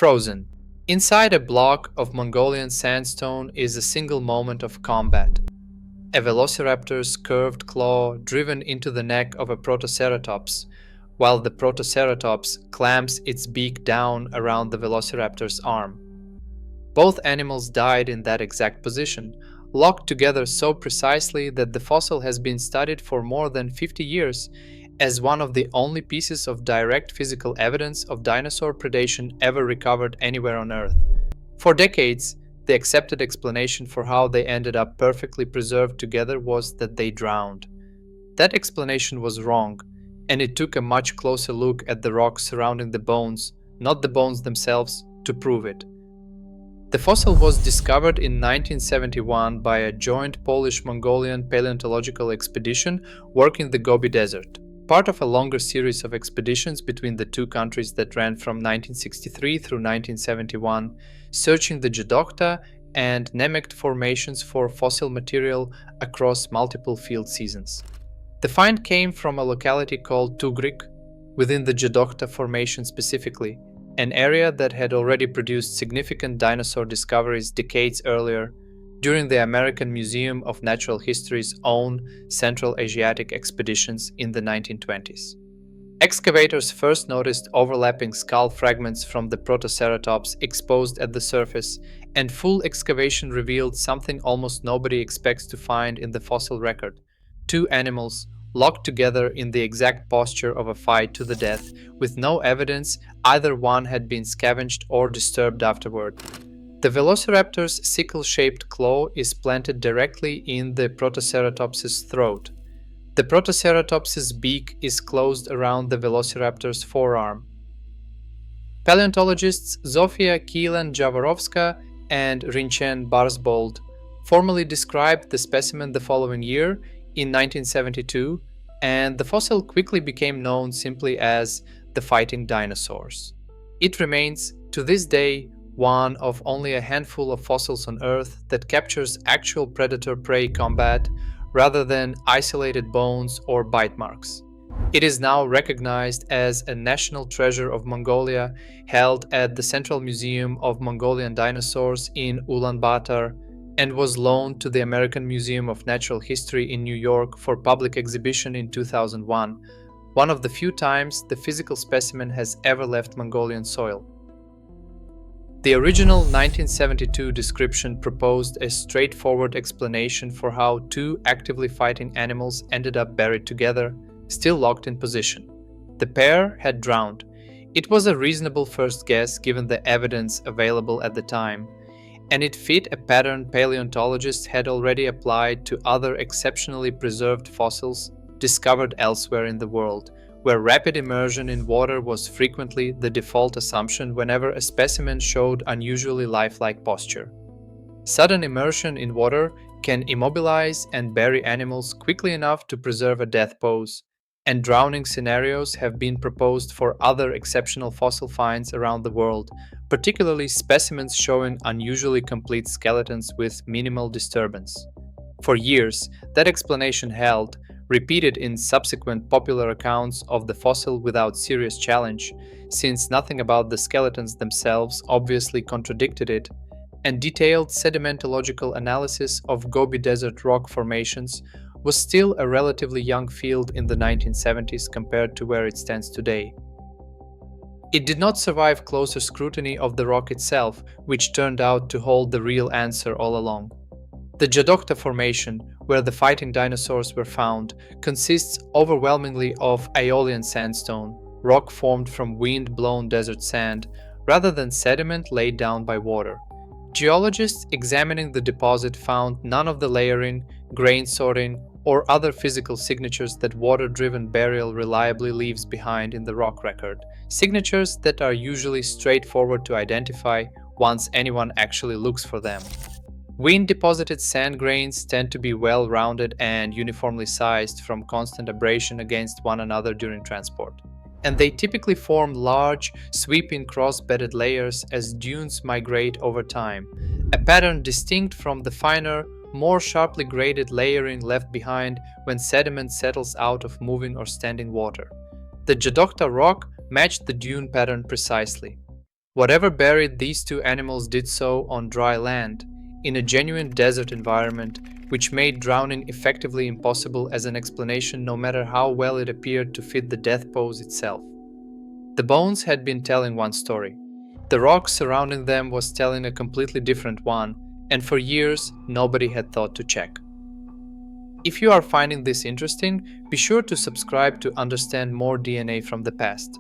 Frozen. Inside a block of Mongolian sandstone is a single moment of combat. A velociraptor's curved claw driven into the neck of a protoceratops, while the protoceratops clamps its beak down around the velociraptor's arm. Both animals died in that exact position, locked together so precisely that the fossil has been studied for more than 50 years as one of the only pieces of direct physical evidence of dinosaur predation ever recovered anywhere on Earth. For decades, the accepted explanation for how they ended up perfectly preserved together was that they drowned. That explanation was wrong, and it took a much closer look at the rocks surrounding the bones, not the bones themselves, to prove it. The fossil was discovered in 1971 by a joint Polish-Mongolian paleontological expedition working the Gobi Desert, part of a longer series of expeditions between the two countries that ran from 1963 through 1971, searching the Geological and Nemegt formations for fossil material across multiple field seasons. The find came from a locality called Tugrik, within the Geological formation specifically, an area that had already produced significant dinosaur discoveries decades earlier during the American Museum of Natural History's own Central Asiatic expeditions in the 1920s. Excavators first noticed overlapping skull fragments from the Protoceratops exposed at the surface, and full excavation revealed something almost nobody expects to find in the fossil record: two animals locked together in the exact posture of a fight to the death, with no evidence either one had been scavenged or disturbed afterward. The velociraptor's sickle-shaped claw is planted directly in the Protoceratops's throat. The Protoceratops's beak is closed around the velociraptor's forearm. Paleontologists Zofia Kielan-Jaworowska and Rinchen Barsbold formally described the specimen the following year, in 1972, and the fossil quickly became known simply as the Fighting Dinosaurs. It remains, to this day, one of only a handful of fossils on Earth that captures actual predator-prey combat rather than isolated bones or bite marks. It is now recognized as a national treasure of Mongolia, held at the Central Museum of Mongolian Dinosaurs in Ulaanbaatar, and was loaned to the American Museum of Natural History in New York for public exhibition in 2001, one of the few times the physical specimen has ever left Mongolian soil. The original 1972 description proposed a straightforward explanation for how two actively fighting animals ended up buried together, still locked in position. The pair had drowned. It was a reasonable first guess given the evidence available at the time, and it fit a pattern paleontologists had already applied to other exceptionally preserved fossils discovered elsewhere in the world, where rapid immersion in water was frequently the default assumption whenever a specimen showed unusually lifelike posture. Sudden immersion in water can immobilize and bury animals quickly enough to preserve a death pose, and drowning scenarios have been proposed for other exceptional fossil finds around the world, particularly specimens showing unusually complete skeletons with minimal disturbance. For years, that explanation held, repeated in subsequent popular accounts of the fossil without serious challenge, since nothing about the skeletons themselves obviously contradicted it, and detailed sedimentological analysis of Gobi Desert rock formations was still a relatively young field in the 1970s compared to where it stands today. It did not survive closer scrutiny of the rock itself, which turned out to hold the real answer all along. The Geological formation, where the fighting dinosaurs were found, consists overwhelmingly of aeolian sandstone, rock formed from wind-blown desert sand, rather than sediment laid down by water. Geologists examining the deposit found none of the layering, grain sorting, or other physical signatures that water-driven burial reliably leaves behind in the rock record, signatures that are usually straightforward to identify once anyone actually looks for them. Wind-deposited sand grains tend to be well-rounded and uniformly sized from constant abrasion against one another during transport, and they typically form large, sweeping cross-bedded layers as dunes migrate over time, a pattern distinct from the finer, more sharply graded layering left behind when sediment settles out of moving or standing water. The Geological rock matched the dune pattern precisely. Whatever buried these two animals did so on dry land, in a genuine desert environment, which made drowning effectively impossible as an explanation no matter how well it appeared to fit the death pose itself. The bones had been telling one story. The rock surrounding them was telling a completely different one, and for years nobody had thought to check. If you are finding this interesting, be sure to subscribe to understand more DNA from the past.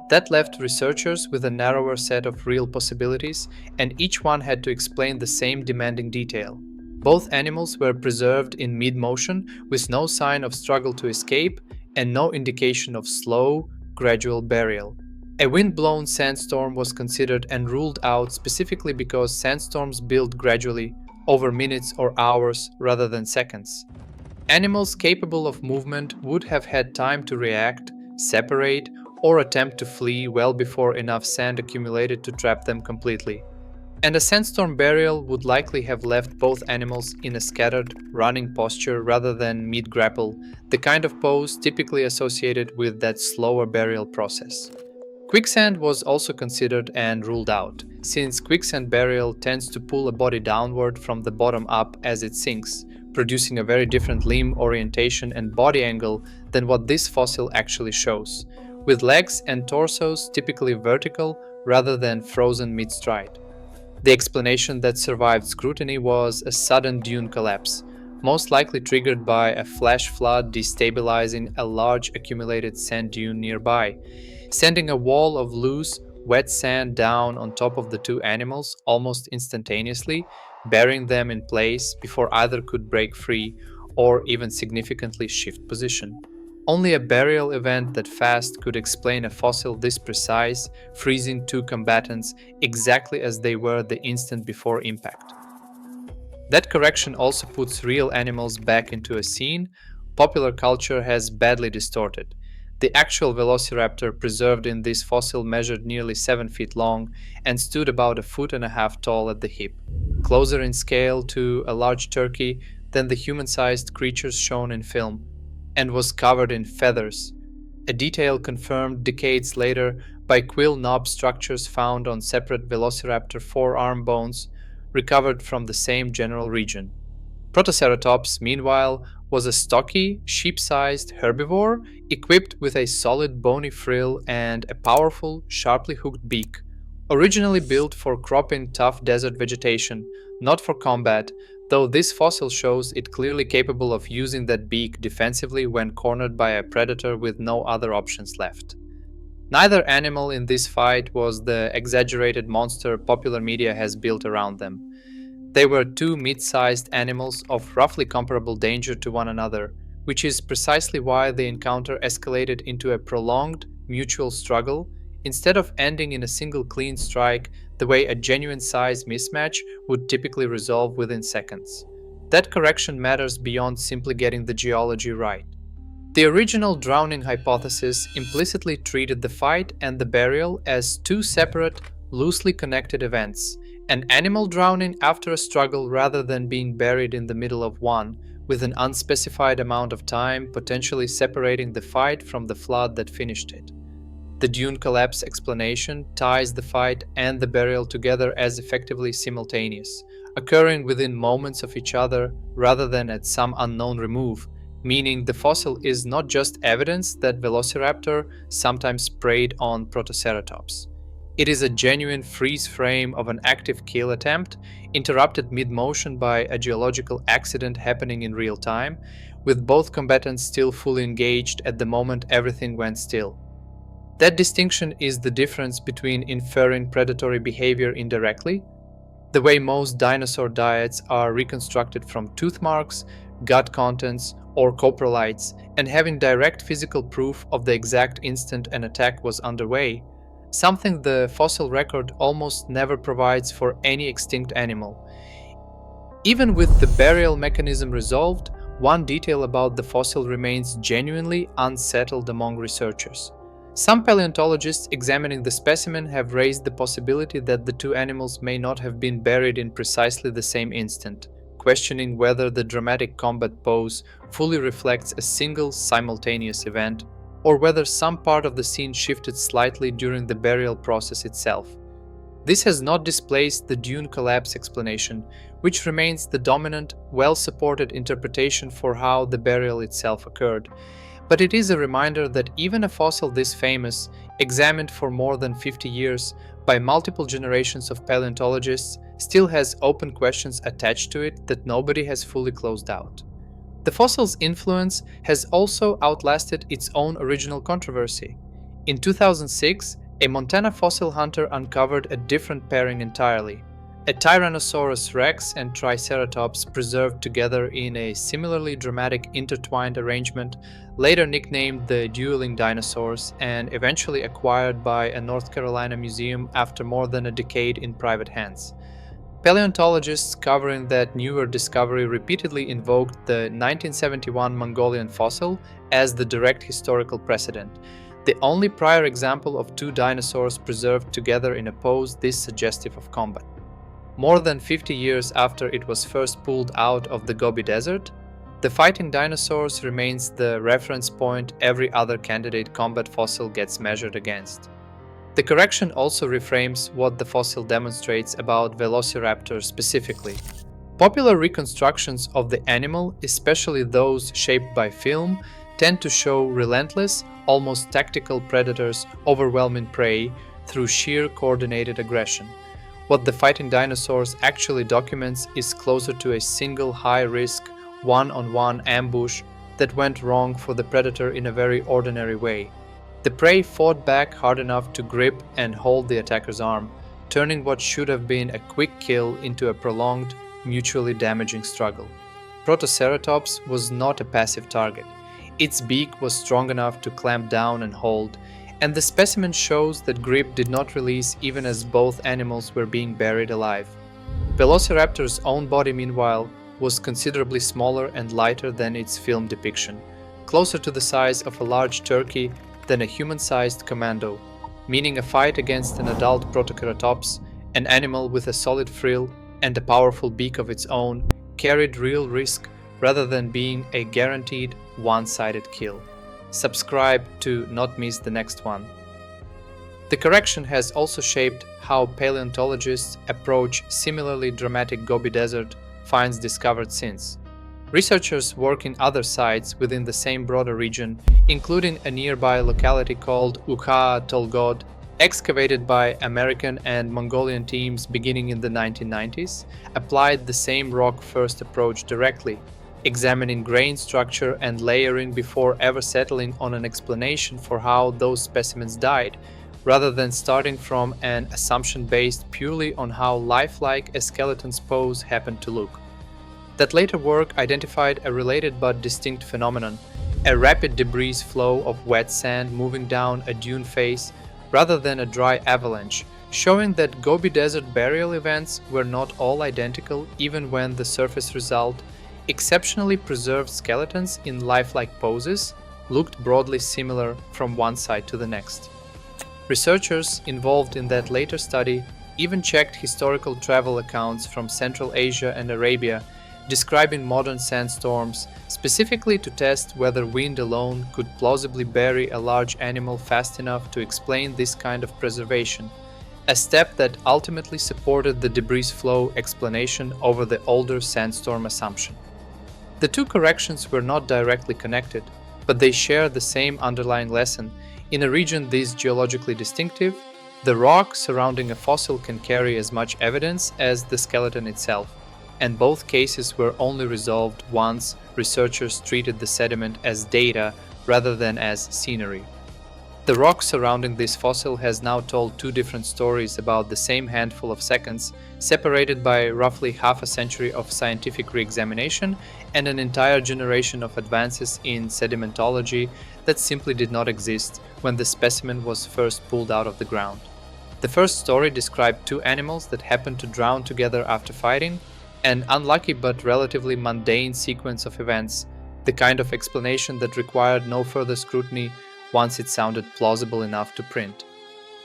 That left researchers with a narrower set of real possibilities, and each one had to explain the same demanding detail. Both animals were preserved in mid-motion with no sign of struggle to escape and no indication of slow, gradual burial. A wind-blown sandstorm was considered and ruled out specifically because sandstorms build gradually, over minutes or hours rather than seconds. Animals capable of movement would have had time to react, separate, or attempt to flee well before enough sand accumulated to trap them completely. And a sandstorm burial would likely have left both animals in a scattered, running posture rather than mid-grapple, the kind of pose typically associated with that slower burial process. Quicksand was also considered and ruled out, since quicksand burial tends to pull a body downward from the bottom up as it sinks, producing a very different limb orientation and body angle than what this fossil actually shows, with legs and torsos typically vertical rather than frozen mid-stride. The explanation that survived scrutiny was a sudden dune collapse, most likely triggered by a flash flood destabilizing a large accumulated sand dune nearby, sending a wall of loose, wet sand down on top of the two animals almost instantaneously, burying them in place before either could break free or even significantly shift position. Only a burial event that fast could explain a fossil this precise, freezing two combatants exactly as they were the instant before impact. That correction also puts real animals back into a scene popular culture has badly distorted. The actual velociraptor preserved in this fossil measured nearly 7 feet long and stood about a foot and a half tall at the hip, closer in scale to a large turkey than the human-sized creatures shown in film, and was covered in feathers, a detail confirmed decades later by quill knob structures found on separate velociraptor forearm bones recovered from the same general region. Protoceratops, meanwhile, was a stocky, sheep-sized herbivore equipped with a solid bony frill and a powerful, sharply hooked beak, originally built for cropping tough desert vegetation, not for combat, though this fossil shows it clearly capable of using that beak defensively when cornered by a predator with no other options left. Neither animal in this fight was the exaggerated monster popular media has built around them. They were two mid-sized animals of roughly comparable danger to one another, which is precisely why the encounter escalated into a prolonged, mutual struggle, instead of ending in a single clean strike the way a genuine size mismatch would typically resolve within seconds. That correction matters beyond simply getting the geology right. The original drowning hypothesis implicitly treated the fight and the burial as two separate, loosely connected events, an animal drowning after a struggle rather than being buried in the middle of one, with an unspecified amount of time potentially separating the fight from the flood that finished it. The dune collapse explanation ties the fight and the burial together as effectively simultaneous, occurring within moments of each other rather than at some unknown remove, meaning the fossil is not just evidence that Velociraptor sometimes preyed on Protoceratops. It is a genuine freeze frame of an active kill attempt, interrupted mid-motion by a geological accident happening in real time, with both combatants still fully engaged at the moment everything went still. That distinction is the difference between inferring predatory behavior indirectly, the way most dinosaur diets are reconstructed from tooth marks, gut contents, or coprolites, and having direct physical proof of the exact instant an attack was underway, something the fossil record almost never provides for any extinct animal. Even with the burial mechanism resolved, one detail about the fossil remains genuinely unsettled among researchers. Some paleontologists examining the specimen have raised the possibility that the two animals may not have been buried in precisely the same instant, questioning whether the dramatic combat pose fully reflects a single simultaneous event, or whether some part of the scene shifted slightly during the burial process itself. This has not displaced the dune collapse explanation, which remains the dominant, well-supported interpretation for how the burial itself occurred. But it is a reminder that even a fossil this famous, examined for more than 50 years by multiple generations of paleontologists, still has open questions attached to it that nobody has fully closed out. The fossil's influence has also outlasted its own original controversy. In 2006, a Montana fossil hunter uncovered a different pairing entirely. A Tyrannosaurus rex and Triceratops preserved together in a similarly dramatic intertwined arrangement, later nicknamed the dueling dinosaurs and eventually acquired by a North Carolina museum after more than a decade in private hands. Paleontologists covering that newer discovery repeatedly invoked the 1971 Mongolian fossil as the direct historical precedent, the only prior example of two dinosaurs preserved together in a pose this suggestive of combat. More than 50 years after it was first pulled out of the Gobi Desert, the Fighting Dinosaurs remains the reference point every other candidate combat fossil gets measured against. The correction also reframes what the fossil demonstrates about Velociraptor specifically. Popular reconstructions of the animal, especially those shaped by film, tend to show relentless, almost tactical predators overwhelming prey through sheer coordinated aggression. What the Fighting Dinosaurs actually documents is closer to a single high-risk, one-on-one ambush that went wrong for the predator in a very ordinary way. The prey fought back hard enough to grip and hold the attacker's arm, turning what should have been a quick kill into a prolonged, mutually damaging struggle. Protoceratops was not a passive target. Its beak was strong enough to clamp down and hold, and the specimen shows that grip did not release even as both animals were being buried alive. Velociraptor's own body, meanwhile, was considerably smaller and lighter than its film depiction, closer to the size of a large turkey than a human-sized commando, meaning a fight against an adult Protoceratops, an animal with a solid frill and a powerful beak of its own, carried real risk rather than being a guaranteed one-sided kill. Subscribe to not miss the next one. The correction has also shaped how paleontologists approach similarly dramatic Gobi Desert finds discovered since. Researchers work in other sites within the same broader region, including a nearby locality called Ukha Tolgod, excavated by American and Mongolian teams beginning in the 1990s, applied the same rock-first approach directly, examining grain structure and layering before ever settling on an explanation for how those specimens died, rather than starting from an assumption based purely on how lifelike a skeleton's pose happened to look. That later work identified a related but distinct phenomenon, a rapid debris flow of wet sand moving down a dune face rather than a dry avalanche, showing that Gobi Desert burial events were not all identical even when the surface result, exceptionally preserved skeletons in lifelike poses, looked broadly similar from one side to the next. Researchers involved in that later study even checked historical travel accounts from Central Asia and Arabia describing modern sandstorms, specifically to test whether wind alone could plausibly bury a large animal fast enough to explain this kind of preservation, a step that ultimately supported the debris flow explanation over the older sandstorm assumption. The two corrections were not directly connected, but they share the same underlying lesson. In a region this geologically distinctive, the rock surrounding a fossil can carry as much evidence as the skeleton itself, and both cases were only resolved once researchers treated the sediment as data rather than as scenery. The rock surrounding this fossil has now told two different stories about the same handful of seconds, separated by roughly half a century of scientific re-examination and an entire generation of advances in sedimentology that simply did not exist when the specimen was first pulled out of the ground. The first story described two animals that happened to drown together after fighting, an unlucky but relatively mundane sequence of events, the kind of explanation that required no further scrutiny once it sounded plausible enough to print.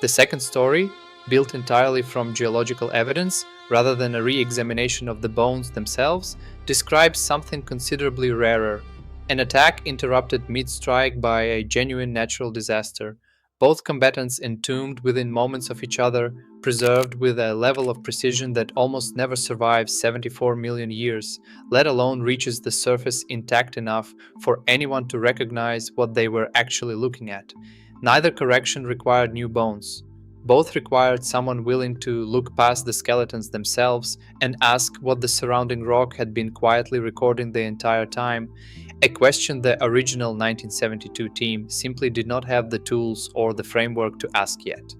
The second story, built entirely from geological evidence rather than a re-examination of the bones themselves, describes something considerably rarer, an attack interrupted mid-strike by a genuine natural disaster, both combatants entombed within moments of each other, preserved with a level of precision that almost never survives 74 million years, let alone reaches the surface intact enough for anyone to recognize what they were actually looking at. Neither correction required new bones. Both required someone willing to look past the skeletons themselves and ask what the surrounding rock had been quietly recording the entire time, a question the original 1972 team simply did not have the tools or the framework to ask yet.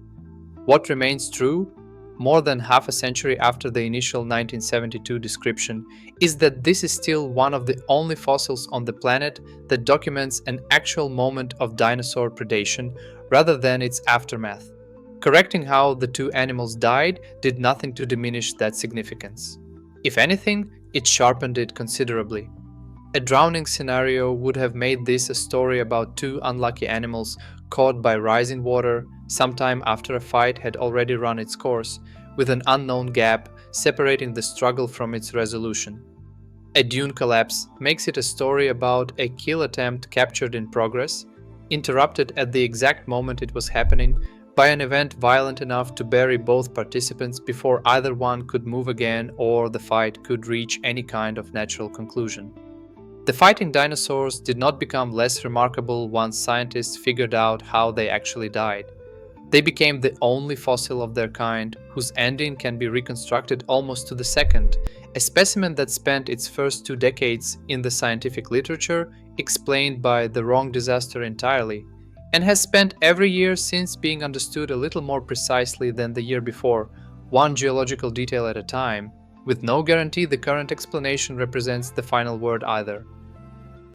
What remains true, more than half a century after the initial 1972 description, is that this is still one of the only fossils on the planet that documents an actual moment of dinosaur predation rather than its aftermath. Correcting how the two animals died did nothing to diminish that significance. If anything, it sharpened it considerably. A drowning scenario would have made this a story about two unlucky animals caught by rising water sometime after a fight had already run its course, with an unknown gap separating the struggle from its resolution. A dune collapse makes it a story about a kill attempt captured in progress, interrupted at the exact moment it was happening by an event violent enough to bury both participants before either one could move again or the fight could reach any kind of natural conclusion. The fighting dinosaurs did not become less remarkable once scientists figured out how they actually died. They became the only fossil of their kind whose ending can be reconstructed almost to the second, a specimen that spent its first 2 decades in the scientific literature explained by the wrong disaster entirely, and has spent every year since being understood a little more precisely than the year before, one geological detail at a time, with no guarantee the current explanation represents the final word either.